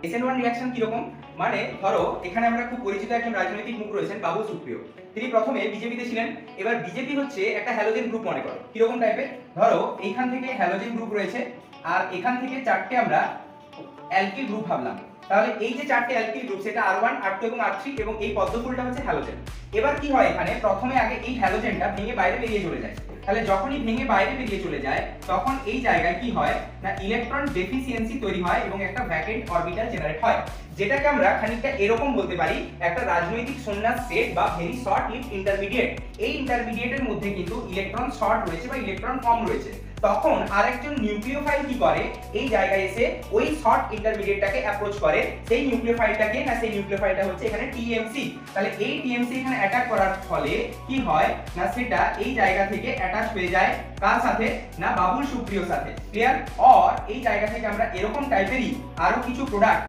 SN1 reaction কি রকম? মানে ধরো এখানে আমরা খুব পরিচিত একজন রাজনৈতিক মুখ রয়েছেন বাবুল সুপ্রিয়। তিনি প্রথমে বিজেপিতে ছিলেন। এবার বিজেপি হচ্ছে একটা হ্যালোজেন গ্রুপ মনে করো। কি রকম টাইপের? ধরো এইখান থেকে হ্যালোজেন গ্রুপ রয়েছে আর এখান থেকে চারটে আমরা অ্যালকিল গ্রুপ ভাবলাম। তাহলে এই যে চারটে অ্যালকিল গ্রুপ সেটা R1 R2 এবং R3 এবং এই পদ্মফুলটা হচ্ছে হ্যালোজেন। এবার কি হয় এখানে প্রথমে আগে এই হ্যালোজেনটা ভেঙে বাইরে বেরিয়ে চলে যায়। তাহলে যখনই ভেঙে বাইরে বেরিয়ে চলে যায় তখন এই জায়গায় কি হয় না ইলেকট্রন ডেফিসিয়েন্সি তৈরি হয় এবং একটা ভ্যাকেন্ট অরবিটাল জেনারেট হয়, যেটাকে আমরা খানিকটা এরকম বলতে পারি একটা রাজনৈতিক সন্ন্যাস স্টেট বা ভেরি শর্ট লিভ ইন্টারমিডিয়েট। এই ইন্টারমিডিয়েটের মধ্যে কিন্তু ইলেকট্রন শর্ট রয়েছে বা ইলেকট্রন কম রয়েছে। তখন আরেকজন নিউক্লিওফাইল কি করে এই জায়গায় এসে ওই শর্ট ইন্টারমিডিয়েটটাকে অ্যাপ্রোচ করে। সেই নিউক্লিওফাইলটাকে না সেই নিউক্লিওফাইলটা হচ্ছে এখানে টিএমসি। তাহলে এই টিএমসি এখানে অ্যাটাক করার ফলে কি হয় না সেটা এই জায়গা থেকে অ্যাটাচ হয়ে যায় কার সাথে না বাবুল সুপ্রিয়র সাথে। ক্লিয়ার? অর এই জায়গা থেকে আমরা এরকম টাইপেরই আরো কিছু প্রোডাক্ট